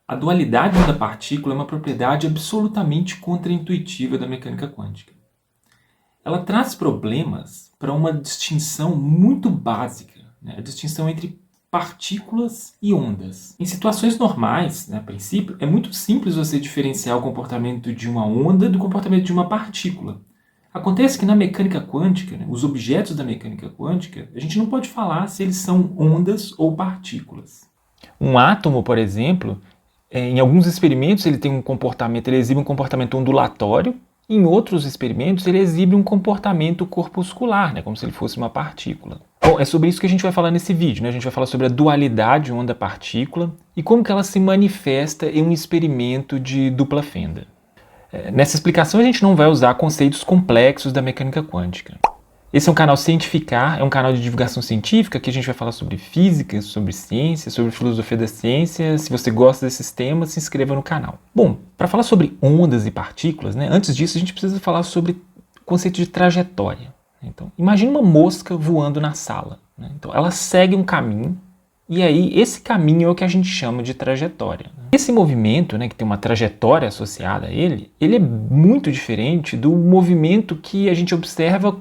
A dualidade onda-partícula é uma propriedade absolutamente contraintuitiva da mecânica quântica. Ela traz problemas para uma distinção muito básica, né? A distinção entre partículas e ondas. Em situações normais, né, a princípio, é muito simples você diferenciar o comportamento de uma onda do comportamento de uma partícula. Acontece que na mecânica quântica, né, os objetos da mecânica quântica, a gente não pode falar se eles são ondas ou partículas. Um átomo, por exemplo, em alguns experimentos ele tem ele exibe um comportamento ondulatório, e em outros experimentos ele exibe um comportamento corpuscular, né, como se ele fosse uma partícula. Bom, é sobre isso que a gente vai falar nesse vídeo, né? A gente vai falar sobre a dualidade onda-partícula e como que ela se manifesta em um experimento de dupla fenda. Nessa explicação a gente não vai usar conceitos complexos da mecânica quântica. Esse é um canal Cientificar, é um canal de divulgação científica que a gente vai falar sobre física, sobre ciência, sobre filosofia da ciência. Se você gosta desses temas, se inscreva no canal. Bom, para falar sobre ondas e partículas, né, antes disso a gente precisa falar sobre o conceito de trajetória. Então, imagine uma mosca voando na sala, né? Então, ela segue um caminho e aí esse caminho é o que a gente chama de trajetória. Esse movimento, né, que tem uma trajetória associada a ele é muito diferente do movimento que a gente observa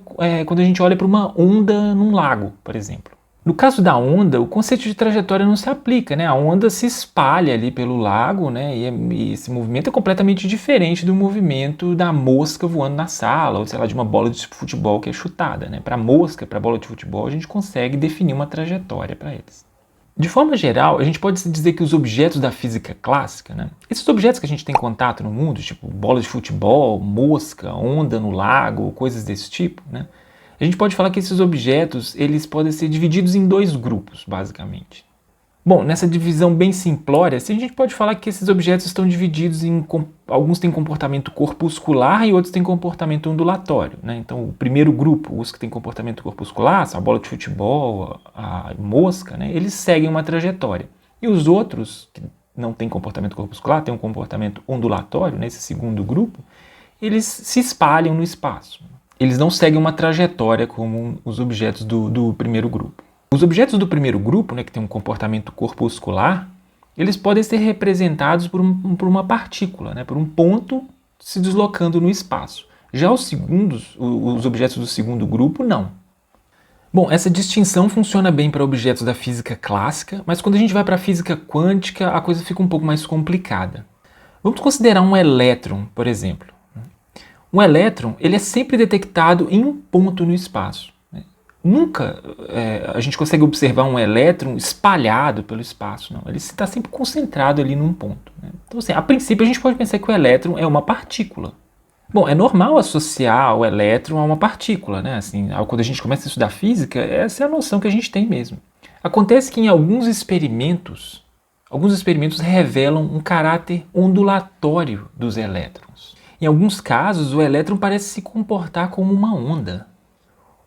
quando a gente olha para uma onda num lago, por exemplo. No caso da onda, o conceito de trajetória não se aplica, né? A onda se espalha ali pelo lago, né? E esse movimento é completamente diferente do movimento da mosca voando na sala, ou sei lá, de uma bola de futebol que é chutada, né? Para a mosca, para a bola de futebol, a gente consegue definir uma trajetória para eles. De forma geral, a gente pode dizer que os objetos da física clássica, né, esses objetos que a gente tem contato no mundo, tipo bola de futebol, mosca, onda no lago, coisas desse tipo, né, a gente pode falar que esses objetos eles podem ser divididos em dois grupos, basicamente. Bom, nessa divisão bem simplória, a gente pode falar que esses objetos estão divididos em... Alguns têm comportamento corpuscular e outros têm comportamento ondulatório, né? Então, o primeiro grupo, os que têm comportamento corpuscular, a bola de futebol, a mosca, né? Eles seguem uma trajetória. E os outros, que não têm comportamento corpuscular, têm um comportamento ondulatório, nesse segundo grupo, eles se espalham no espaço. Eles não seguem uma trajetória como os objetos do primeiro grupo. Os objetos do primeiro grupo, né, que tem um comportamento corpuscular, eles podem ser representados por uma partícula, né, por um ponto se deslocando no espaço. Já os objetos do segundo grupo, não. Bom, essa distinção funciona bem para objetos da física clássica, mas quando a gente vai para a física quântica, a coisa fica um pouco mais complicada. Vamos considerar um elétron, por exemplo. Um elétron ele é sempre detectado em um ponto no espaço. Nunca a gente consegue observar um elétron espalhado pelo espaço, não. Ele está sempre concentrado ali num ponto, né? Então, assim, a princípio a gente pode pensar que o elétron é uma partícula. Bom, é normal associar o elétron a uma partícula, né? Assim, quando a gente começa a estudar física, essa é a noção que a gente tem mesmo. Acontece que em alguns experimentos revelam um caráter ondulatório dos elétrons. Em alguns casos, o elétron parece se comportar como uma onda.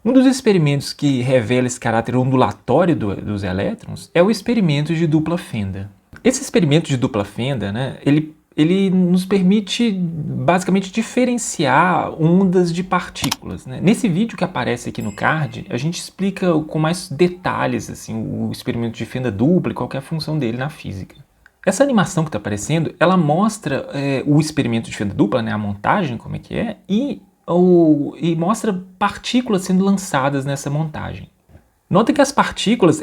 Um dos experimentos que revela esse caráter ondulatório dos elétrons é o experimento de dupla fenda. Esse experimento de dupla fenda, né, ele nos permite basicamente diferenciar ondas de partículas, né? Nesse vídeo que aparece aqui no card, a gente explica com mais detalhes assim, o experimento de fenda dupla e qual que é a função dele na física. Essa animação que está aparecendo, ela mostra o experimento de fenda dupla, né, a montagem, como é que é, e mostra partículas sendo lançadas nessa montagem. Nota que as partículas,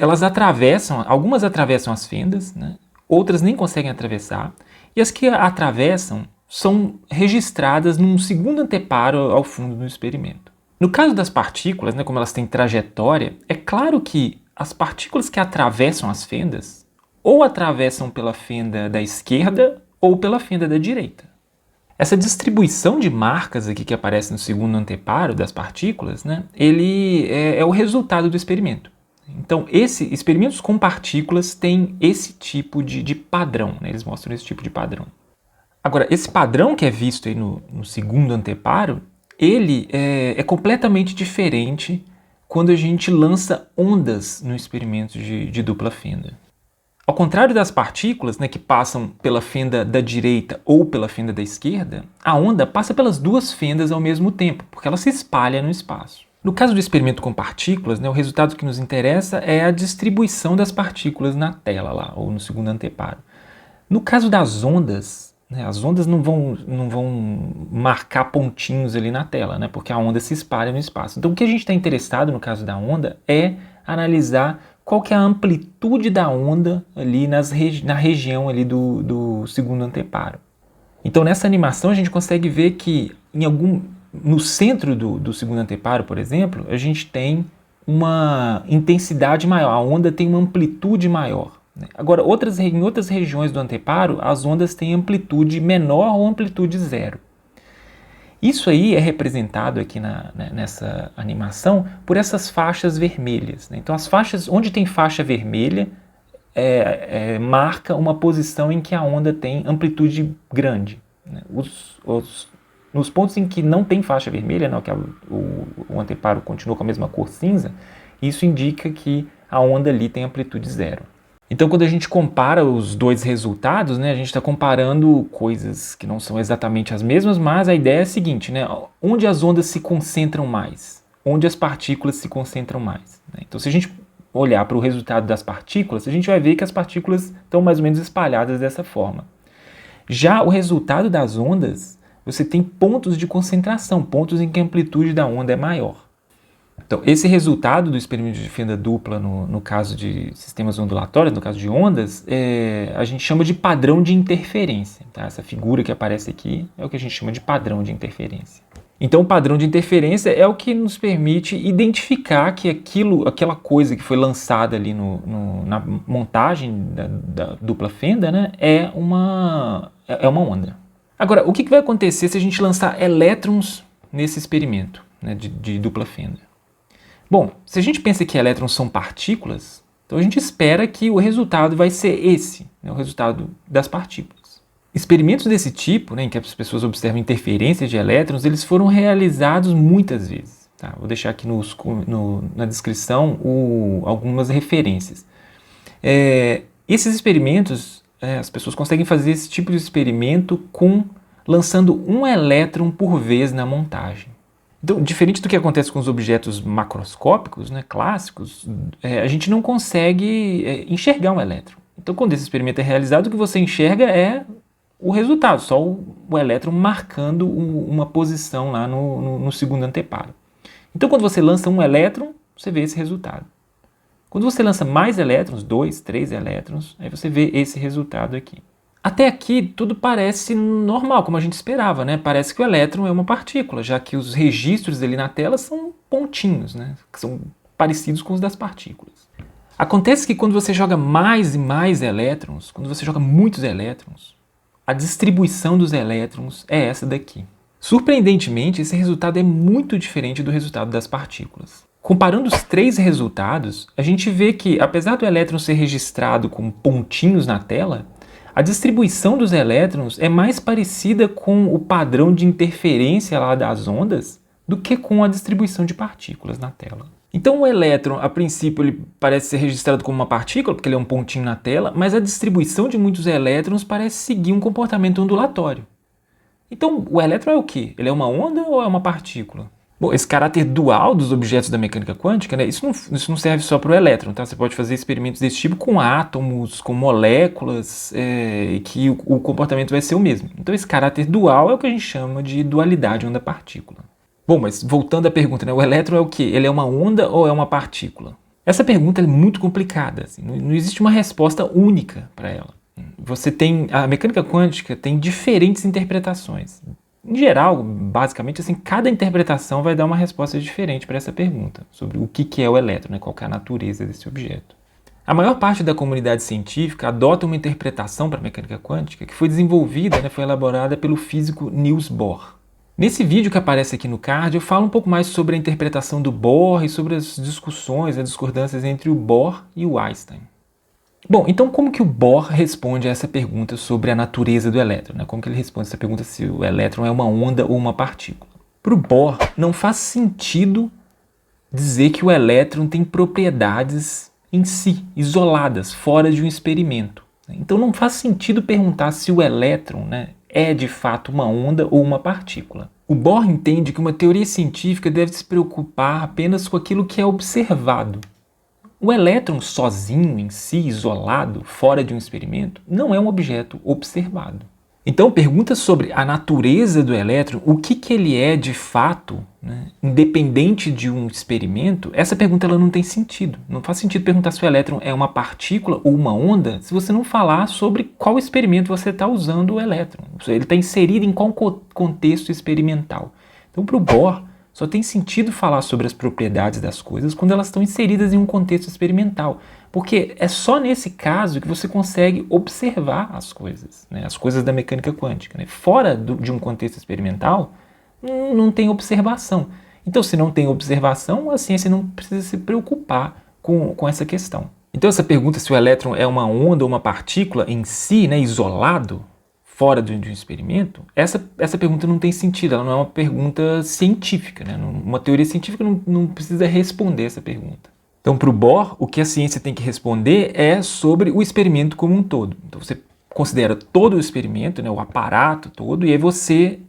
algumas atravessam as fendas, né? Outras nem conseguem atravessar, e as que atravessam são registradas num segundo anteparo ao fundo do experimento. No caso das partículas, né, como elas têm trajetória, é claro que as partículas que atravessam as fendas ou atravessam pela fenda da esquerda ou pela fenda da direita. Essa distribuição de marcas aqui que aparece no segundo anteparo das partículas, né, ele é o resultado do experimento. Então, experimentos com partículas têm esse tipo de padrão, né, eles mostram esse tipo de padrão. Agora, esse padrão que é visto aí no segundo anteparo, ele é completamente diferente quando a gente lança ondas no experimento de dupla fenda. Ao contrário das partículas, né, que passam pela fenda da direita ou pela fenda da esquerda, a onda passa pelas duas fendas ao mesmo tempo, porque ela se espalha no espaço. No caso do experimento com partículas, né, o resultado que nos interessa é a distribuição das partículas na tela lá, ou no segundo anteparo. No caso das ondas, né, as ondas não vão marcar pontinhos ali na tela, né, porque a onda se espalha no espaço. Então o que a gente está interessado no caso da onda é analisar qual que é a amplitude da onda ali na região ali do segundo anteparo. Então nessa animação a gente consegue ver que no centro do segundo anteparo, por exemplo, a gente tem uma intensidade maior, a onda tem uma amplitude maior. Né? Agora, em outras regiões do anteparo, as ondas têm amplitude menor ou amplitude zero. Isso aí é representado aqui nessa animação por essas faixas vermelhas. Né? Então, as faixas, onde tem faixa vermelha, marca uma posição em que a onda tem amplitude grande. Né? Nos pontos em que não tem faixa vermelha, não, que o anteparo continua com a mesma cor cinza, isso indica que a onda ali tem amplitude zero. Então, quando a gente compara os dois resultados, né, a gente está comparando coisas que não são exatamente as mesmas, mas a ideia é a seguinte, né, onde as ondas se concentram mais, onde as partículas se concentram mais. Né? Então, se a gente olhar para o resultado das partículas, a gente vai ver que as partículas estão mais ou menos espalhadas dessa forma. Já o resultado das ondas, você tem pontos de concentração, pontos em que a amplitude da onda é maior. Então, esse resultado do experimento de fenda dupla no caso de sistemas ondulatórios, no caso de ondas, a gente chama de padrão de interferência. Tá? Essa figura que aparece aqui é o que a gente chama de padrão de interferência. Então, o padrão de interferência é o que nos permite identificar que aquela coisa que foi lançada ali na montagem da dupla fenda, né, é uma onda. Agora, o que vai acontecer se a gente lançar elétrons nesse experimento, né, de dupla fenda? Bom, se a gente pensa que elétrons são partículas, então a gente espera que o resultado vai ser esse, né, o resultado das partículas. Experimentos desse tipo, né, em que as pessoas observam interferências de elétrons, eles foram realizados muitas vezes. Tá? Vou deixar aqui na descrição algumas referências. Esses experimentos, as pessoas conseguem fazer esse tipo de experimento lançando um elétron por vez na montagem. Então, diferente do que acontece com os objetos macroscópicos, né, clássicos, a gente não consegue enxergar um elétron. Então, quando esse experimento é realizado, o que você enxerga é o resultado, só o elétron marcando uma posição lá no segundo anteparo. Então, quando você lança um elétron, você vê esse resultado. Quando você lança mais elétrons, 2, 3 elétrons, aí você vê esse resultado aqui. Até aqui, tudo parece normal, como a gente esperava, né? Parece que o elétron é uma partícula, já que os registros ali na tela são pontinhos, né? Que são parecidos com os das partículas. Acontece que quando você joga mais e mais elétrons, quando você joga muitos elétrons, a distribuição dos elétrons é essa daqui. Surpreendentemente, esse resultado é muito diferente do resultado das partículas. Comparando os três resultados, a gente vê que, apesar do elétron ser registrado com pontinhos na tela, a distribuição dos elétrons é mais parecida com o padrão de interferência lá das ondas do que com a distribuição de partículas na tela. Então o elétron, a princípio, ele parece ser registrado como uma partícula, porque ele é um pontinho na tela, mas a distribuição de muitos elétrons parece seguir um comportamento ondulatório. Então o elétron é o quê? Ele é uma onda ou é uma partícula? Bom, esse caráter dual dos objetos da mecânica quântica, né, isso não serve só para o elétron, tá? Você pode fazer experimentos desse tipo com átomos, com moléculas, que o comportamento vai ser o mesmo. Então esse caráter dual é o que a gente chama de dualidade onda-partícula. Bom, mas voltando à pergunta, né, o elétron é o quê? Ele é uma onda ou é uma partícula? Essa pergunta é muito complicada, assim, não existe uma resposta única para ela. A mecânica quântica tem diferentes interpretações. Em geral, basicamente, assim, cada interpretação vai dar uma resposta diferente para essa pergunta, sobre o que é o elétron, né, qual é a natureza desse objeto. A maior parte da comunidade científica adota uma interpretação para a mecânica quântica que foi desenvolvida, né, foi elaborada pelo físico Niels Bohr. Nesse vídeo que aparece aqui no card, eu falo um pouco mais sobre a interpretação do Bohr e sobre as discussões, as discordâncias entre o Bohr e o Einstein. Bom, então como que o Bohr responde a essa pergunta sobre a natureza do elétron? Né? Como que ele responde essa pergunta se o elétron é uma onda ou uma partícula? Para o Bohr, não faz sentido dizer que o elétron tem propriedades em si, isoladas, fora de um experimento. Então não faz sentido perguntar se o elétron, né, é de fato uma onda ou uma partícula. O Bohr entende que uma teoria científica deve se preocupar apenas com aquilo que é observado. O elétron sozinho, em si, isolado, fora de um experimento, não é um objeto observado. Então, perguntas sobre a natureza do elétron, o que ele é de fato, né, independente de um experimento, essa pergunta ela não tem sentido. Não faz sentido perguntar se o elétron é uma partícula ou uma onda se você não falar sobre qual experimento você está usando o elétron. Ele está inserido em qual contexto experimental. Então, para o Bohr, só tem sentido falar sobre as propriedades das coisas quando elas estão inseridas em um contexto experimental. Porque é só nesse caso que você consegue observar as coisas, né? As coisas da mecânica quântica. Né? Fora de um contexto experimental, não tem observação. Então, se não tem observação, a ciência não precisa se preocupar com essa questão. Então, essa pergunta se o elétron é uma onda ou uma partícula em si, né, isolado, fora de um experimento, essa pergunta não tem sentido, ela não é uma pergunta científica. Né? Uma teoria científica não precisa responder essa pergunta. Então, para o Bohr, o que a ciência tem que responder é sobre o experimento como um todo. Então, você considera todo o experimento, né, o aparato todo, e aí você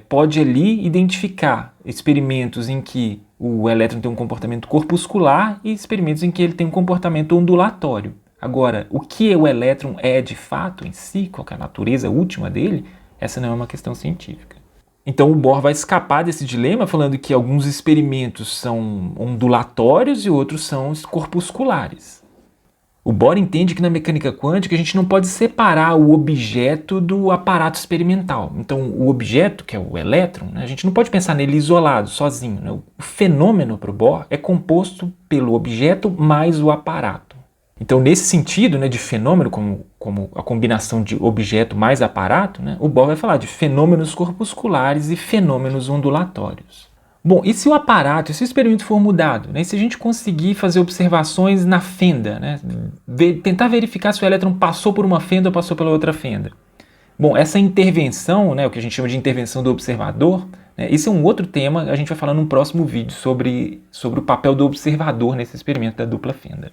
pode ali identificar experimentos em que o elétron tem um comportamento corpuscular e experimentos em que ele tem um comportamento ondulatório. Agora, o que o elétron é de fato em si, qual é a natureza última dele, essa não é uma questão científica. Então o Bohr vai escapar desse dilema falando que alguns experimentos são ondulatórios e outros são corpusculares. O Bohr entende que na mecânica quântica a gente não pode separar o objeto do aparato experimental. Então o objeto, que é o elétron, né, a gente não pode pensar nele isolado, sozinho. Né? O fenômeno para o Bohr é composto pelo objeto mais o aparato. Então, nesse sentido, né, de fenômeno, como a combinação de objeto mais aparato, né, o Bohr vai falar de fenômenos corpusculares e fenômenos ondulatórios. Bom, e se o aparato, se o experimento for mudado, né, se a gente conseguir fazer observações na fenda, né, tentar verificar se o elétron passou por uma fenda ou passou pela outra fenda. Bom, essa intervenção, né, o que a gente chama de intervenção do observador, né, esse é um outro tema, a gente vai falar num próximo vídeo sobre o papel do observador nesse experimento da dupla fenda.